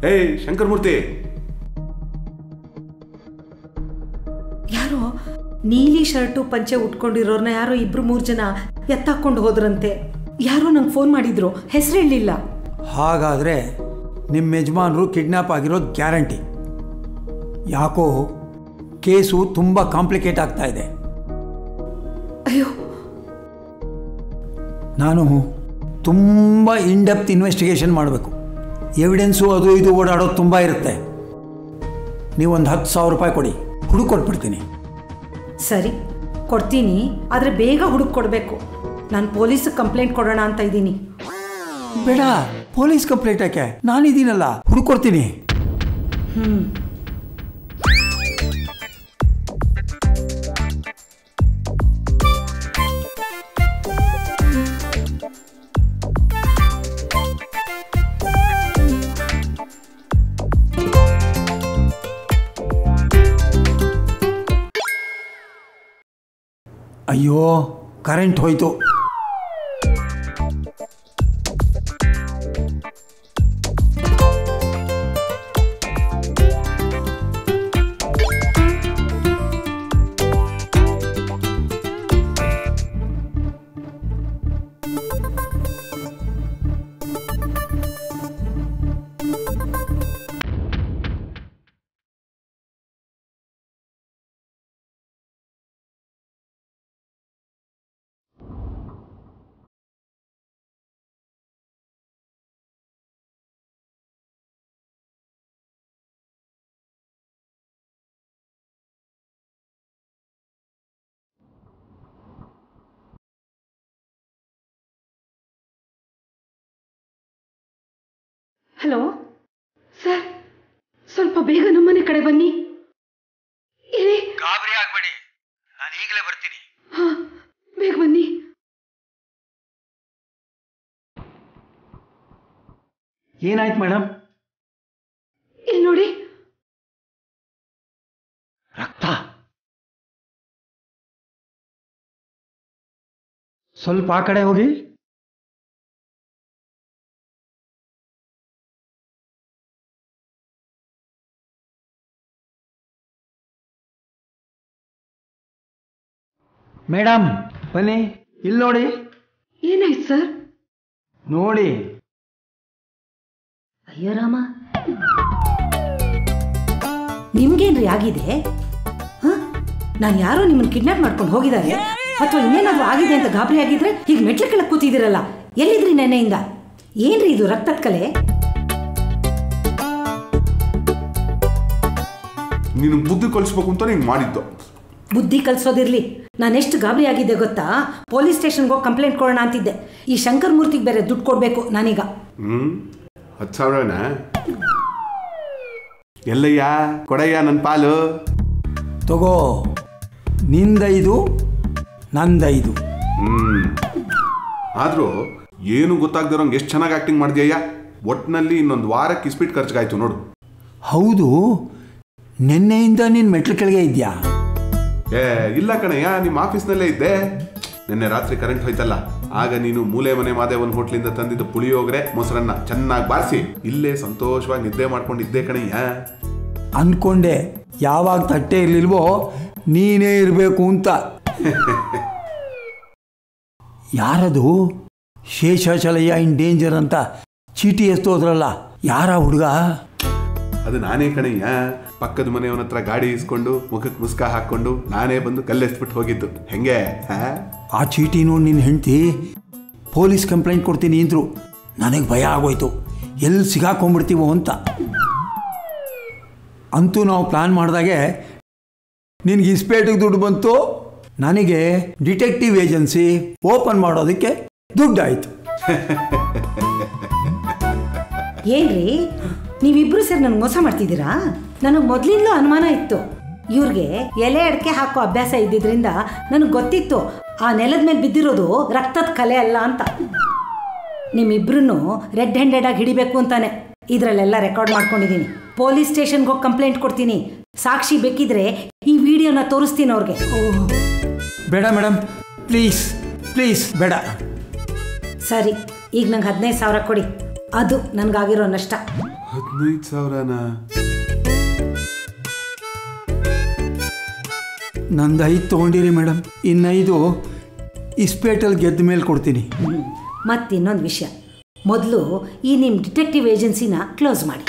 ಏಯ್ ಶಂಕರಮೂರ್ತಿ, ಯಾರೋ ನೀಲಿ ಶರ್ಟು ಪಂಚೆ ಉಟ್ಕೊಂಡಿರೋರ್ನ ಯಾರೋ 2-3 ಜನ ಎತ್ತಾಕೊಂಡು ಹೋದ್ರಂತೆ. ಯಾರೋ ನಂಗೆ ಫೋನ್ ಮಾಡಿದ್ರು, ಹೆಸರು ಹೇಳಿಲ್ಲ. ಹಾಗಾದರೆ ನಿಮ್ಮ ಯಜಮಾನರು ಕಿಡ್ನ್ಯಾಪ್ ಆಗಿರೋದು ಗ್ಯಾರಂಟಿ. ಯಾಕೋ ಕೇಸು ತುಂಬ ಕಾಂಪ್ಲಿಕೇಟ್ ಆಗ್ತಾ ಇದೆ. ಅಯ್ಯೋ, ನಾನು ತುಂಬ ಇನ್ಡೆಪ್ತ್ ಇನ್ವೆಸ್ಟಿಗೇಷನ್ ಮಾಡಬೇಕು. ಎವಿಡೆನ್ಸು ಅದು ಇದು ಓಡಾಡೋದು ತುಂಬ ಇರುತ್ತೆ. ನೀವೊಂದು 10,000 ರೂಪಾಯಿ ಕೊಡಿ, ಹುಡುಕೊಟ್ಬಿಡ್ತೀನಿ. ಸರಿ ಕೊಡ್ತೀನಿ, ಆದರೆ ಬೇಗ ಹುಡುಕೊಡ್ಬೇಕು. ನಾನು ಪೊಲೀಸ್ ಕಂಪ್ಲೇಂಟ್ ಕೊಡೋಣ ಅಂತ ಇದ್ದೀನಿ. ಬೇಡ, ಪೊಲೀಸ್ ಕಂಪ್ಲೇಂಟ್ ಯಾಕೆ? ನಾನಿದ್ದೀನಲ್ಲ, ಹುಡುಕೊಡ್ತೀನಿ. ಅಯ್ಯೋ, ಕರೆಂಟ್ ಹೋಯ್ತು. ಹಲೋ ಸರ್, ಸ್ವಲ್ಪ ಬೇಗ ನಮ್ಮನೆ ಕಡೆ ಬನ್ನಿ. ಗಾಬರಿ ಆಗಬೇಡಿ, ನಾನು ಈಗಲೇ ಬರ್ತೀನಿ. ಹಾ, ಬೇಗ ಬನ್ನಿ. ಏನಾಯ್ತು ಮೇಡಮ್? ಇಲ್ಲಿ ನೋಡಿ, ರಕ್ತ. ಸ್ವಲ್ಪ ಆ ಕಡೆ ಹೋಗಿ. ಮೇಡಮ್ ಬನ್ನಿ, ಇಲ್ಲಿ ನೋಡಿ. ಏನಾಯ್ತು ಸರ್? ನೋಡಿ. ಅಯ್ಯೋ ರಾಮ, ನಿಮ್ಗೇನ್ರಿ ಆಗಿದೆ? ನಾನು ಯಾರೋ ನಿಮ್ಮನ್ನು ಕಿಡ್ನಾಪ್ ಮಾಡ್ಕೊಂಡು ಹೋಗಿದ್ದಾರೆ ಅಥವಾ ಇನ್ನೇನಾದ್ರೂ ಆಗಿದೆ ಅಂತ ಗಾಬರಿ ಆಗಿದ್ರೆ ಹೀಗೆ ಮೆಟ್ಲು ಕೆಳಗೆ ಕೂತಿದ್ದೀರಲ್ಲ. ಎಲ್ಲಿದ್ರಿ ನೆನ್ನೆಯಿಂದ? ಏನ್ರಿ ಇದು ರಕ್ತದ ಕಲೆ? ನೀನು ಬುದ್ಧಿ ಕಲಿಸ್ಬೇಕು ಅಂತ ಹಿಂಗೆ ಮಾಡಿದ್ದು. ಬುದ್ಧಿ ಕಲಿಸೋದಿರ್ಲಿ, ನಾನೆಷ್ಟು ಗಾಬರಿ ಆಗಿದ್ದೆ ಗೊತ್ತಾ? ಪೊಲೀಸ್ ಸ್ಟೇಷನ್ಗೆ ಹೋಗಿ ಕಂಪ್ಲೇಂಟ್ ಕೊಡೋಣ ಅಂತಿದ್ದೆ. ಈ ಶಂಕರಮೂರ್ತಿಗೆ ಬೇರೆ ದುಡ್ಡು ಕೊಡಬೇಕು ನಾನೀಗ. 10,000ನ ಎಲ್ಲಯ್ಯ? ಕೊಡಯ್ಯ ನನ್ನ ಪಾಲು. ತಗೋ, ನಿಂದೈದು ನಂದೈದು. ಆದರೂ ಏನು ಗೊತ್ತಾಗ್ದಿರೋಂಗೆ ಎಷ್ಟು ಚೆನ್ನಾಗಿ ಆ್ಯಕ್ಟಿಂಗ್ ಮಾಡಿದ್ಯಯ್ಯ. ಒಟ್ಟಿನಲ್ಲಿ ಇನ್ನೊಂದು ವಾರಕ್ಕೆ ಇಸ್ಪೀಟ್ ಖರ್ಚಾಗಾಯ್ತು ನೋಡು. ಹೌದು, ನಿನ್ನೆಯಿಂದ ನೀನು ಮೆಟ್ಲು ಕೆಳಗೆ ಇದೆಯಾ? ಇಲ್ಲ ಕಣಯ್ಯ, ನಿಮ್ಮ ಆಫೀಸ್ನಲ್ಲೇ ಇದ್ದೆ. ನಿನ್ನೆ ರಾತ್ರಿ ಕರೆಂಟ್ ಹೋಯ್ತಲ್ಲ, ಆಗ ನೀನು ಮೂಲೆ ಮನೆ ಮಾದೇವನ್ ಹೋಟ್ಲಿಂದ ತಂದಿದ್ದ ಪುಳಿಯೋಗರೆ ಮೊಸರನ್ನ ಚೆನ್ನಾಗಿ ಬಾರಿಸಿ ಇಲ್ಲೇ ಸಂತೋಷವಾಗಿ ನಿದ್ದೆ ಮಾಡ್ಕೊಂಡಿದ್ದೆ ಕಣಯ್ಯ. ಅಂದ್ಕೊಂಡೆ ಯಾವಾಗ ತಟ್ಟೆ ಇರ್ಲಿಲ್ವೋ ನೀನೇ ಇರಬೇಕು ಅಂತ. ಯಾರದು ಶೇಷಾಚಲಯ್ಯ ಇನ್ ಡೇಂಜರ್ ಅಂತ ಚೀಟಿ ಎಸ್ತೋದ್ರಲ್ಲ, ಯಾರ ಹುಡುಗ? ಅದು ನಾನೇ ಕಣಯ್ಯ. ಪಕ್ಕದ ಮನೆಯವನ ಹತ್ರ ಗಾಡಿ ಇಸ್ಕೊಂಡು ಮುಖಕ್ಕೆ ಮುಸ್ಕ ಹಾಕ್ಕೊಂಡು ನಾನೇ ಬಂದು ಕಲ್ಲೆಸ್ಬಿಟ್ಟು ಹೋಗಿದ್ದು. ಹೆಂಗೆ? ಆ ಚೀಟಿ ನೋಡಿ ನಿನ್ನ ಹೆಂಡ್ತಿ ಪೊಲೀಸ್ ಕಂಪ್ಲೇಂಟ್ ಕೊಡ್ತೀನಿ ಅಂದರು. ನನಗೆ ಭಯ ಆಗೋಯ್ತು, ಎಲ್ಲಿ ಸಿಗಾಕೊಂಡ್ಬಿಡ್ತೀವೋ ಅಂತ. ಅಂತೂ ನಾವು ಪ್ಲ್ಯಾನ್ ಮಾಡಿದಾಗೆ ನಿನಗೆ ಇಸ್ಪೇಟಿಗೆ ದುಡ್ಡು ಬಂತು, ನನಗೆ ಡಿಟೆಕ್ಟಿವ್ ಏಜೆನ್ಸಿ ಓಪನ್ ಮಾಡೋದಕ್ಕೆ ದುಡ್ಡಾಯಿತು. ಏನ್ರಿ ನೀವಿಬ್ರು ಸೇರಿ ನನಗೆ ಮೋಸ ಮಾಡ್ತಿದ್ದೀರಾ? ನನಗೆ ಮೊದಲಿಂದಲೂ ಅನುಮಾನ ಇತ್ತು. ಇವ್ರಿಗೆ ಎಲೆ ಅಡಿಕೆ ಹಾಕೋ ಅಭ್ಯಾಸ ಇದ್ದಿದ್ರಿಂದ ನನಗೆ ಗೊತ್ತಿತ್ತು ಆ ನೆಲದ ಮೇಲೆ ಬಿದ್ದಿರೋದು ರಕ್ತದ ಕಲೆ ಅಲ್ಲ ಅಂತ. ನಿಮ್ಮಿಬ್ರು ರೆಡ್ ಹ್ಯಾಂಡೆಡ್ ಆಗಿ ಹಿಡಿಬೇಕು ಅಂತಾನೆ ಇದರಲ್ಲೆಲ್ಲ ರೆಕಾರ್ಡ್ ಮಾಡ್ಕೊಂಡಿದ್ದೀನಿ. ಪೊಲೀಸ್ ಸ್ಟೇಷನ್ಗೆ ಹೋಗಿ ಕಂಪ್ಲೇಂಟ್ ಕೊಡ್ತೀನಿ. ಸಾಕ್ಷಿ ಬೇಕಿದ್ರೆ ಈ ವಿಡಿಯೋನ ತೋರಿಸ್ತೀನಿ ಅವ್ರಿಗೆ. ಬೇಡ ಮೇಡಮ್, ಪ್ಲೀಸ್ ಪ್ಲೀಸ್ ಬೇಡ. ಸರಿ, ಈಗ ನಂಗೆ 15,000 ಕೊಡಿ, ಅದು ನನಗಾಗಿರೋ ನಷ್ಟ. 15,000ನಾ? ನಂದು 5 ತೊಗೊಂಡಿರಿ ಮೇಡಮ್, ಇನ್ನು 5 ಇಸ್ಪೇಟಲ್ಲಿ ಗೆದ್ದ ಮೇಲೆ ಕೊಡ್ತೀನಿ. ಮತ್ತಿನ್ನೊಂದು ವಿಷಯ, ಮೊದಲು ಈ ನಿಮ್ಮ ಡಿಟೆಕ್ಟಿವ್ ಏಜೆನ್ಸಿನ ಕ್ಲೋಸ್ ಮಾಡಿ.